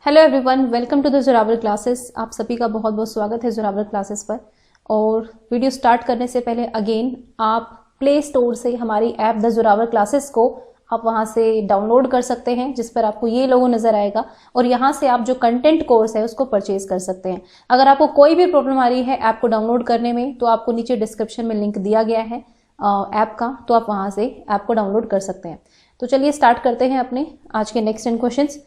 Hello everyone, welcome to the Zorawar classes. आप सभी का बहुत बहुत स्वागत है जोरावर क्लासेस पर। और वीडियो स्टार्ट करने से पहले अगेन आप प्ले स्टोर से हमारी ऐप द जोरावर क्लासेस को आप वहां से डाउनलोड कर सकते हैं, जिस पर आपको ये लोगो नजर आएगा और यहाँ से आप जो कंटेंट कोर्स है उसको परचेज कर सकते हैं। अगर आपको कोई भी प्रॉब्लम आ रही है ऐप को डाउनलोड करने में तो आपको नीचे डिस्क्रिप्शन में लिंक दिया गया है ऐप का, तो आप वहां से ऐप को डाउनलोड कर सकते हैं। तो चलिए स्टार्ट करते हैं अपने आज के next 10 questions.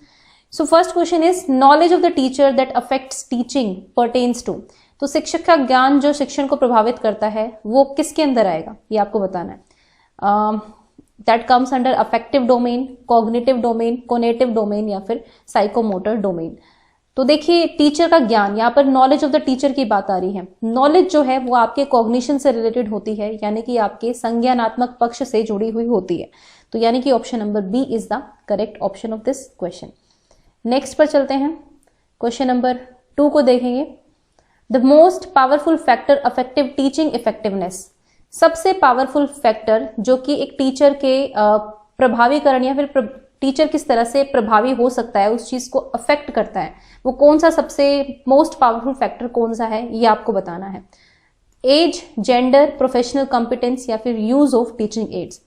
So first question is knowledge of the teacher that affects teaching pertains to। तो शिक्षक का ज्ञान जो शिक्षण को प्रभावित करता है वो किसके अंदर आएगा, ये आपको बताना है। That comes under affective domain, cognitive domain, conative domain या फिर psychomotor domain। तो देखिए टीचर का ज्ञान, यहाँ पर नॉलेज ऑफ द टीचर की बात आ रही है। नॉलेज जो है वो आपके कॉग्निशन से रिलेटेड होती है, यानी कि आपके संज्ञानात्मक पक्ष से जुड़ी हुई होती है। तो यानी कि option number B is the correct option of this question. Next पर चलते हैं, क्वेश्चन नंबर 2 को देखेंगे। The most powerful factor affective teaching effectiveness. सबसे पावरफुल फैक्टर जो कि एक टीचर के प्रभावीकरण या फिर टीचर किस तरह से प्रभावी हो सकता है, उस चीज को अफेक्ट करता है, वो कौन सा सबसे मोस्ट पावरफुल फैक्टर कौन सा है, ये आपको बताना है। एज, जेंडर, प्रोफेशनल कॉम्पिटेंस या फिर यूज ऑफ टीचिंग एड्स।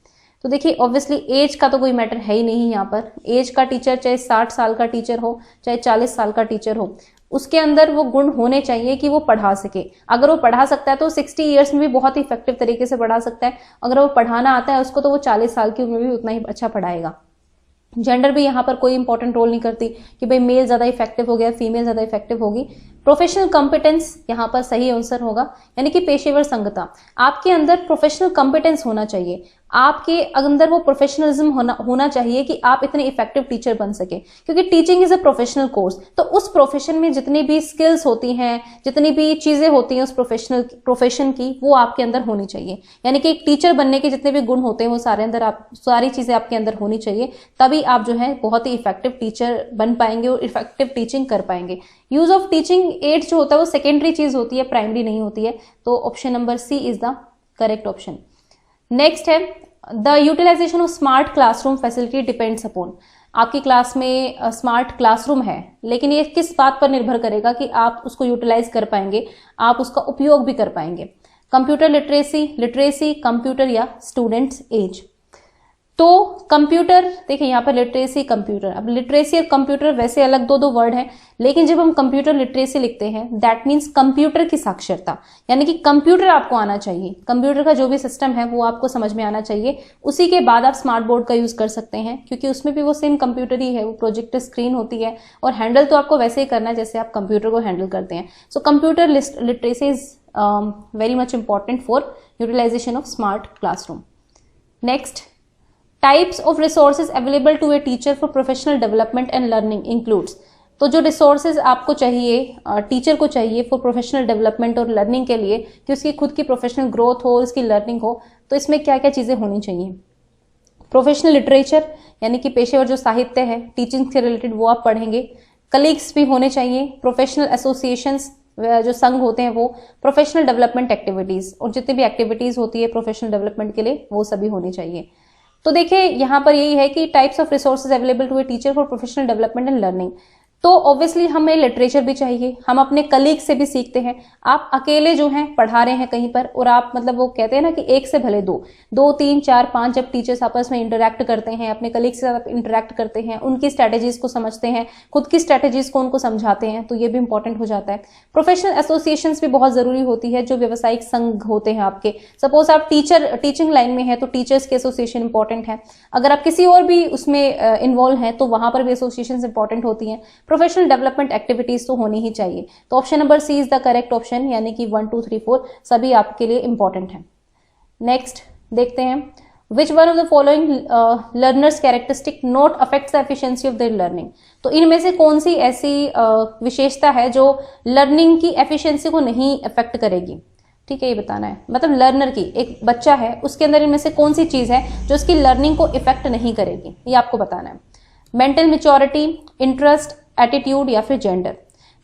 तो देखिए ऑब्वियसली एज का तो कोई मैटर है ही नहीं यहाँ पर। एज का टीचर चाहे 60 साल का टीचर हो चाहे 40 साल का टीचर हो, उसके अंदर वो गुण होने चाहिए कि वो पढ़ा सके। अगर वो पढ़ा सकता है तो 60 इयर्स में भी बहुत ही इफेक्टिव तरीके से पढ़ा सकता है। अगर वो पढ़ाना आता है उसको तो वो 40 साल की उम्र में भी उतना ही अच्छा पढ़ाएगा। जेंडर भी यहाँ पर कोई इंपॉर्टेंट रोल नहीं करती कि भाई मेल ज्यादा इफेक्टिव हो गया फीमेल ज्यादा इफेक्टिव होगी। प्रोफेशनल कॉम्पिटेंस यहाँ पर सही आंसर होगा, यानी कि पेशेवर संगता। आपके अंदर प्रोफेशनल कॉम्पिटेंस होना चाहिए, आपके अंदर वो प्रोफेशनलिज्म होना चाहिए कि आप इतने इफेक्टिव टीचर बन सके, क्योंकि teaching is a professional course. तो उस प्रोफेशन में जितनी भी स्किल्स होती हैं, जितनी भी चीजें होती हैं उस प्रोफेशन की, वो आपके अंदर होनी चाहिए। यानी कि एक टीचर बनने के जितने भी गुण होते हैं वो सारी चीजें आपके अंदर होनी चाहिए, तभी आप जो है बहुत ही इफेक्टिव टीचर बन पाएंगे और इफेक्टिव टीचिंग कर पाएंगे। यूज ऑफ टीचिंग एड्स जो होता है वो सेकेंडरी चीज होती है, प्राइमरी नहीं होती है। तो option number C is the correct option. Next है the utilization of smart classroom facility depends upon. आपकी क्लास में स्मार्ट क्लासरूम है, लेकिन ये किस बात पर निर्भर करेगा कि आप उसको यूटिलाइज कर पाएंगे, आप उसका उपयोग भी कर पाएंगे। कंप्यूटर लिटरेसी, कंप्यूटर या स्टूडेंट्स एज। तो कंप्यूटर, देखिए यहाँ पर लिटरेसी कंप्यूटर, अब लिटरेसी और कंप्यूटर वैसे अलग दो वर्ड हैं, लेकिन जब हम कंप्यूटर लिटरेसी लिखते हैं दैट मीन्स कंप्यूटर की साक्षरता, यानी कि कंप्यूटर आपको आना चाहिए, कंप्यूटर का जो भी सिस्टम है वो आपको समझ में आना चाहिए। उसी के बाद आप स्मार्ट बोर्ड का यूज कर सकते हैं, क्योंकि उसमें भी वो सेम कंप्यूटर ही है, वो प्रोजेक्टर स्क्रीन होती है और हैंडल तो आपको वैसे ही करना है जैसे आप कंप्यूटर को हैंडल करते हैं। So computer literacy is very much important for utilisation of smart classroom. Next, types of resources available to a teacher for professional development and learning includes. तो जो रिसोर्सेज आपको चाहिए, टीचर को चाहिए फॉर प्रोफेशनल डेवलपमेंट और learning के लिए, कि उसकी खुद की प्रोफेशनल ग्रोथ हो, उसकी लर्निंग हो, तो इसमें क्या क्या चीजें होनी चाहिए। प्रोफेशनल लिटरेचर, यानी कि पेशेवर जो साहित्य है टीचिंग से रिलेटेड वो आप पढ़ेंगे। कलीग्स भी होने चाहिए। प्रोफेशनल एसोसिएशंस जो संघ होते हैं वो। प्रोफेशनल डेवलपमेंट एक्टिविटीज, और जितनी भी एक्टिविटीज होती है प्रोफेशनल डेवलपमेंट के लिए वो सभी होनी चाहिए। तो देखिए यहाँ पर यही है कि types of resources available to a teacher for professional development and learning. तो ऑब्वियसली हमें लिटरेचर भी चाहिए, हम अपने कलीग से भी सीखते हैं। आप अकेले जो हैं पढ़ा रहे हैं कहीं पर, और आप मतलब वो कहते हैं ना कि एक से भले दो, 2, 3, 4, 5 जब टीचर्स आपस में इंटरेक्ट करते हैं, अपने कलीग से साथ इंटरेक्ट करते हैं, उनकी स्ट्रेटेजीज को समझते हैं, खुद की स्ट्रेटेजीज को उनको समझाते हैं, तो ये भी इंपॉर्टेंट हो जाता है। प्रोफेशनल एसोसिएशंस भी बहुत जरूरी होती है, जो व्यवसायिक संघ होते हैं आपके। सपोज आप टीचिंग लाइन में है तो टीचर्स की एसोसिएशन इंपॉर्टेंट है। अगर आप किसी और भी उसमें इन्वॉल्व हैं तो वहां पर भी एसोसिएशंस इंपॉर्टेंट होती हैं। प्रोफेशनल डेवलपमेंट एक्टिविटीज तो होनी ही चाहिए। तो option number C is the correct option, यानी कि 1, 2, 3, 4 सभी आपके लिए इंपॉर्टेंट है। नेक्स्ट देखते हैं, which one of the following learners characteristic not affects the efficiency of their learning. तो इनमें से कौन सी ऐसी विशेषता है जो लर्निंग की एफिशिएंसी को नहीं अफेक्ट करेगी। ठीक है, ये बताना है, मतलब लर्नर की, एक बच्चा है उसके अंदर इनमें से कौन सी चीज है जो उसकी लर्निंग को इफेक्ट नहीं करेगी, ये आपको बताना है। मेंटल मैच्योरिटी, इंटरेस्ट, एटीट्यूड या फिर जेंडर।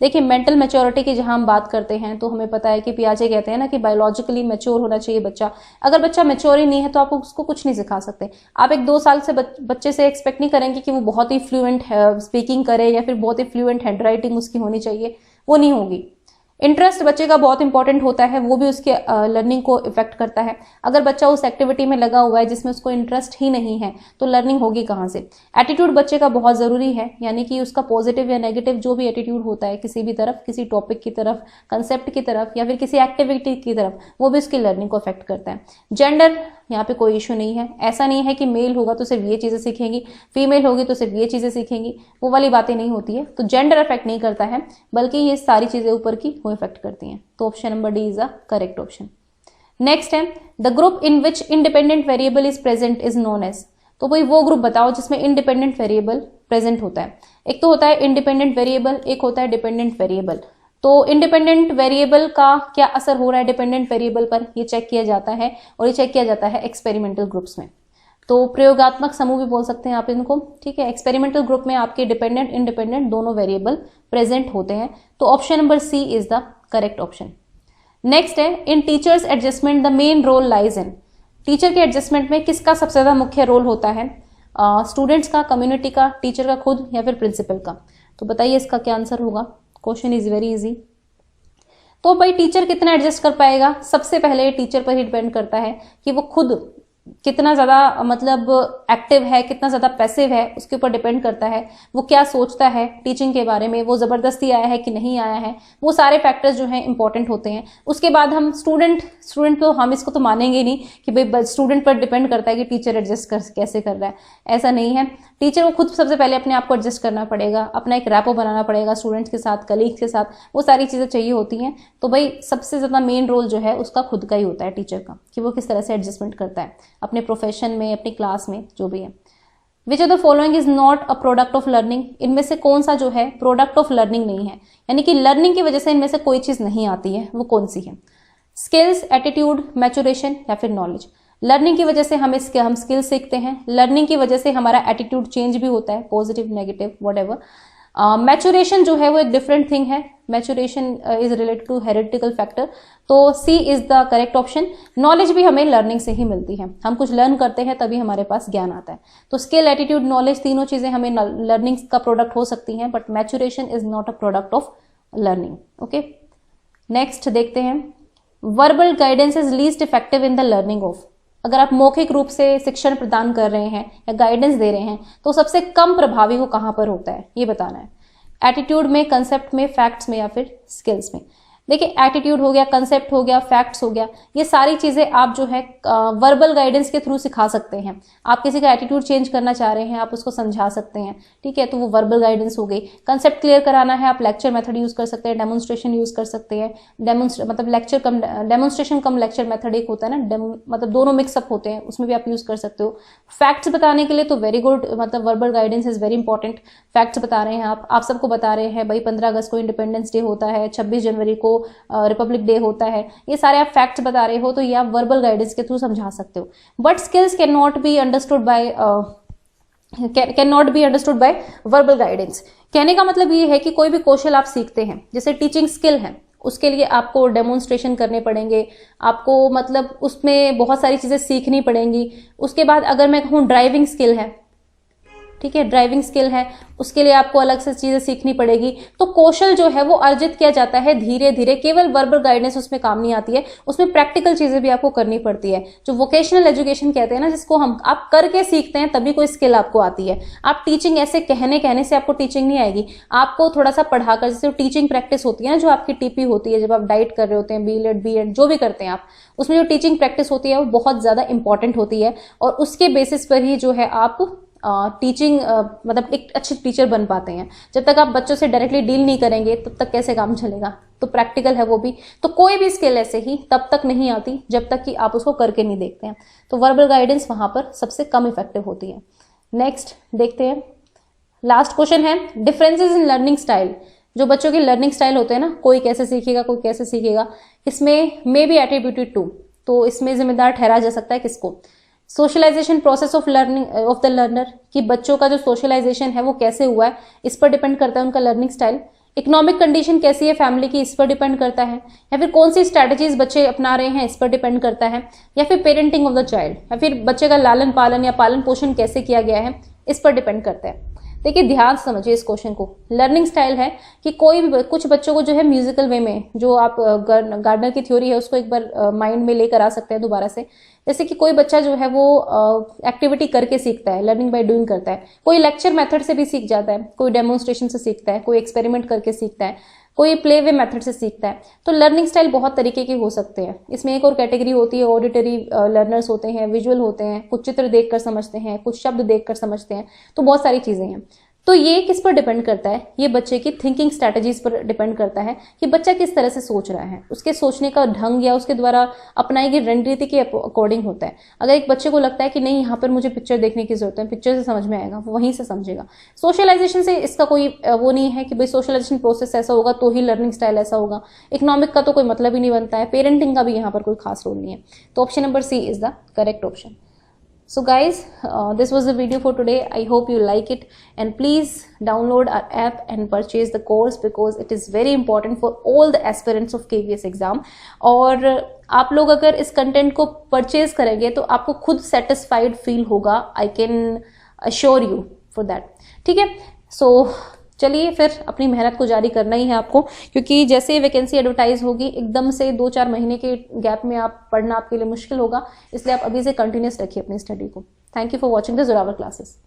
देखिए मेंटल मैच्योरिटी की जहां हम बात करते हैं तो हमें पता है कि पियाजे कहते हैं ना कि बायोलॉजिकली मैच्योर होना चाहिए बच्चा। अगर बच्चा मैच्योर ही नहीं है तो आप उसको कुछ नहीं सिखा सकते। आप एक 2 साल से बच्चे से एक्सपेक्ट नहीं करेंगे कि वो बहुत ही फ्लुएंट स्पीकिंग करे या फिर बहुत ही फ्लुएंट हैंडराइटिंग उसकी होनी चाहिए, वो नहीं होगी। इंटरेस्ट बच्चे का बहुत इंपॉर्टेंट होता है, वो भी उसके लर्निंग को इफेक्ट करता है। अगर बच्चा उस एक्टिविटी में लगा हुआ है जिसमें उसको इंटरेस्ट ही नहीं है तो लर्निंग होगी कहाँ से। एटीट्यूड बच्चे का बहुत जरूरी है, यानी कि उसका पॉजिटिव या नेगेटिव जो भी एटीट्यूड होता है किसी भी तरफ, किसी टॉपिक की तरफ, कंसेप्ट की तरफ या फिर किसी एक्टिविटी की तरफ, वो भी उसकी लर्निंग को अफेक्ट करता है। जेंडर यहाँ पे कोई इशू नहीं है, ऐसा नहीं है कि मेल होगा तो सिर्फ ये चीजें सीखेंगी, फीमेल होगी तो सिर्फ ये चीजें सीखेंगी, वो वाली बातें नहीं होती है। तो जेंडर अफेक्ट नहीं करता है, बल्कि ये सारी चीजें ऊपर की वो इफेक्ट करती हैं। तो option number D is the correct option. Next है the group in which independent variable is present is known as. तो भाई वो ग्रुप बताओ जिसमें इंडिपेंडेंट वेरिएबल प्रेजेंट होता है। एक तो होता है इंडिपेंडेंट वेरिएबल, एक होता है डिपेंडेंट वेरिएबल। तो इंडिपेंडेंट वेरिएबल का क्या असर हो रहा है डिपेंडेंट वेरिएबल पर, ये चेक किया जाता है, और ये चेक किया जाता है एक्सपेरिमेंटल ग्रुप्स में। तो प्रयोगात्मक समूह भी बोल सकते हैं आप इनको, ठीक है। एक्सपेरिमेंटल ग्रुप में आपके डिपेंडेंट इंडिपेंडेंट दोनों वेरिएबल प्रेजेंट होते हैं। तो option number C is the correct option. Next है in teachers adjustment the main role lies in. Teacher के एडजस्टमेंट में किसका सबसे ज्यादा मुख्य रोल होता है? स्टूडेंट्स का, कम्युनिटी का, टीचर का खुद, या फिर प्रिंसिपल का? तो बताइए इसका क्या आंसर होगा। Question is very easy. तो भाई टीचर कितना एडजस्ट कर पाएगा, सबसे पहले टीचर पर ही डिपेंड करता है कि वो खुद कितना ज्यादा मतलब एक्टिव है, कितना ज्यादा पैसिव है, उसके ऊपर डिपेंड करता है। वो क्या सोचता है टीचिंग के बारे में, वो जबरदस्ती आया है कि नहीं आया है, वो सारे फैक्टर्स जो हैं इंपॉर्टेंट होते हैं। उसके बाद हम स्टूडेंट को हम इसको तो मानेंगे नहीं कि भाई स्टूडेंट पर डिपेंड करता है कि टीचर एडजस्ट कैसे कर रहा है, ऐसा नहीं है। टीचर को खुद सबसे पहले अपने आप को एडजस्ट करना पड़ेगा, अपना एक रैपो बनाना पड़ेगा स्टूडेंट्स के साथ, कलीग्स के साथ, वो सारी चीजें चाहिए होती हैं। तो भाई सबसे ज्यादा मेन रोल जो है उसका खुद का ही होता है टीचर का, कि वो किस तरह से एडजस्टमेंट करता है अपने प्रोफेशन में, अपनी क्लास में, जो भी है। Which of the following is not a product of learning. इनमें से कौन सा जो है प्रोडक्ट ऑफ लर्निंग नहीं है, यानी कि लर्निंग की वजह से इनमें से कोई चीज नहीं आती है, वो कौन सी है? स्किल्स, एटीट्यूड, मैच्योरेशन, या फिर नॉलेज। लर्निंग की वजह से हम स्किल सीखते हैं, लर्निंग की वजह से हमारा एटीट्यूड चेंज भी होता है, पॉजिटिव, नेगेटिव, व्हाटएवर। मैच्योरेशन जो है वो एक डिफरेंट थिंग है, maturation is related to hereditical factor. तो C is the correct option. Knowledge भी हमें लर्निंग से ही मिलती है, हम कुछ लर्न करते हैं तभी हमारे पास ज्ञान आता है। तो स्किल, एटीट्यूड, नॉलेज, तीनों चीजें हमें लर्निंग का प्रोडक्ट हो सकती हैं, but maturation is not a product of learning. Okay, next देखते हैं। Verbal guidance is least effective in the learning of. अगर आप मौखिक रूप से शिक्षण प्रदान कर रहे हैं या गाइडेंस दे रहे हैं तो सबसे कम प्रभावी वो कहां पर होता है, ये बताना है। एटीट्यूड में, कंसेप्ट में, फैक्ट्स में, या फिर स्किल्स में? देखिए एटीट्यूड हो गया, कंसेप्ट हो गया, फैक्ट्स हो गया, ये सारी चीजें आप जो है वर्बल गाइडेंस के थ्रू सिखा सकते हैं। आप किसी का एटीट्यूड चेंज करना चाह रहे हैं, आप उसको समझा सकते हैं, ठीक है, तो वो वर्बल गाइडेंस हो गई। कंसेप्ट क्लियर कराना है, आप लेक्चर मेथड यूज कर सकते हैं, डेमोन्स्ट्रेशन यूज कर सकते हैं। मतलब लेक्चर कम डेमोन्स्ट्रेशन कम लेक्चर मेथड एक होता है ना, मतलब दोनों मिक्सअप होते हैं, उसमें भी आप यूज कर सकते हो। फैक्ट्स बताने के लिए तो वेरी गुड, मतलब verbal guidance is very important. Facts बता रहे हैं आप सबको बता रहे हैं भाई 15 अगस्त को इंडिपेंडेंस डे होता है, 26 जनवरी को रिपब्लिक डे होता है, ये सारे आप फैक्ट्स बता रहे हो, तो ये आप वर्बल गाइडेंस के थ्रू समझा सकते हो। But skills can not be understood by verbal guidance. कहने का मतलब ये है कि कोई भी कौशल आप सीखते हैं, जैसे टीचिंग स्किल है, उसके लिए आपको डेमोन्स्ट्रेशन करने पड़ेंगे, आपको मतलब उसमें बहुत सारी चीजें सीखनी पड़ेंगी। उसके बाद अगर मैं कहूँ ड्राइविंग स्किल है, ठीक है, ड्राइविंग स्किल है, उसके लिए आपको अलग से चीजें सीखनी पड़ेगी। तो कौशल जो है वो अर्जित किया जाता है धीरे धीरे, केवल वर्बल गाइडेंस उसमें काम नहीं आती है, उसमें प्रैक्टिकल चीजें भी आपको करनी पड़ती है, जो वोकेशनल एजुकेशन कहते हैं ना, जिसको आप करके सीखते हैं तभी कोई स्किल आपको आती है। आप टीचिंग ऐसे कहने से आपको टीचिंग नहीं आएगी, आपको थोड़ा सा पढ़ाकर, जैसे टीचिंग प्रैक्टिस होती है ना, जो आपकी टीपी होती है, जब आप डाइट कर रहे होते हैं, बी.एड जो भी करते हैं आप, उसमें जो टीचिंग प्रैक्टिस होती है वो बहुत ज्यादा इंपॉर्टेंट होती है, और उसके बेसिस पर ही जो है आप टीचिंग मतलब एक अच्छे टीचर बन पाते हैं। जब तक आप बच्चों से डायरेक्टली डील नहीं करेंगे तब तक कैसे काम चलेगा, तो प्रैक्टिकल है वो भी। तो कोई भी स्किल ऐसे ही तब तक नहीं आती जब तक कि आप उसको करके नहीं देखते हैं, तो वर्बल गाइडेंस वहां पर सबसे कम इफेक्टिव होती है। नेक्स्ट देखते हैं, लास्ट क्वेश्चन है डिफरेंसेस इन लर्निंग स्टाइल। जो बच्चों की लर्निंग स्टाइल होते हैं ना, कोई कैसे सीखेगा, कोई कैसे सीखेगा, इसमें मे बी एट्रीब्यूटेड टू, तो इसमें जिम्मेदार ठहराया जा सकता है किसको? Socialisation process of learning of the learner, कि बच्चों का जो सोशलाइजेशन है वो कैसे हुआ है, इस पर डिपेंड करता है उनका लर्निंग स्टाइल। इकोनॉमिक कंडीशन कैसी है फैमिली की, इस पर डिपेंड करता है, या फिर कौन सी स्ट्रैटेजीज बच्चे अपना रहे हैं इस पर डिपेंड करता है, या फिर पेरेंटिंग ऑफ द चाइल्ड, या फिर बच्चे का लालन पालन या पालन पोषण कैसे किया गया है इस पर डिपेंड करता है। देखिए ध्यान से समझिए इस क्वेश्चन को। लर्निंग स्टाइल है कि कोई भी कुछ बच्चों को जो है म्यूजिकल वे में, जो आप गार्डनर की थ्योरी है उसको एक बार माइंड में लेकर आ सकते हैं दोबारा से। जैसे कि कोई बच्चा जो है वो एक्टिविटी करके सीखता है, लर्निंग बाय डूइंग करता है, कोई लेक्चर मेथड से भी सीख जाता है, कोई डेमोन्स्ट्रेशन से सीखता है, कोई एक्सपेरिमेंट करके सीखता है, कोई प्ले वे मेथड से सीखता है। तो लर्निंग स्टाइल बहुत तरीके के हो सकते हैं। इसमें एक और कैटेगरी होती है ऑडिटरी लर्नर्स होते हैं, विजुअल होते हैं, कुछ चित्र देखकर समझते हैं, कुछ शब्द देखकर समझते हैं, तो बहुत सारी चीजें हैं। तो ये किस पर डिपेंड करता है, ये बच्चे की थिंकिंग स्ट्रैटेजीज पर डिपेंड करता है कि बच्चा किस तरह से सोच रहा है, उसके सोचने का ढंग या उसके द्वारा अपनाई गई रणनीति के अकॉर्डिंग होता है। अगर एक बच्चे को लगता है कि नहीं यहाँ पर मुझे पिक्चर देखने की जरूरत है, पिक्चर से समझ में आएगा, वो वहीं से समझेगा। सोशलाइजेशन से इसका कोई वो नहीं है कि भाई सोशलाइजेशन प्रोसेस ऐसा होगा तो ही लर्निंग स्टाइल ऐसा होगा। इकोनॉमिक का तो कोई मतलब ही नहीं बनता है, पेरेंटिंग का भी यहाँ पर कोई खास रोल नहीं है। तो option number C is the correct option. So guys, this was the video for today. I hope you like it, and please download our app and purchase the course because it is very important for all the aspirants of KVS exam. और आप लोग अगर इस content को purchase करेंगे तो आपको खुद सेटिस्फाइड फील होगा, I can assure you for that. ठीक है, so चलिए फिर अपनी मेहनत को जारी करना ही है आपको, क्योंकि जैसे वैकेंसी एडवर्टाइज होगी एकदम से 2-4 महीने के गैप में आप पढ़ना आपके लिए मुश्किल होगा, इसलिए आप अभी से कंटिन्यूस रखिए अपनी स्टडी को। Thank you for watching the Zorawar classes.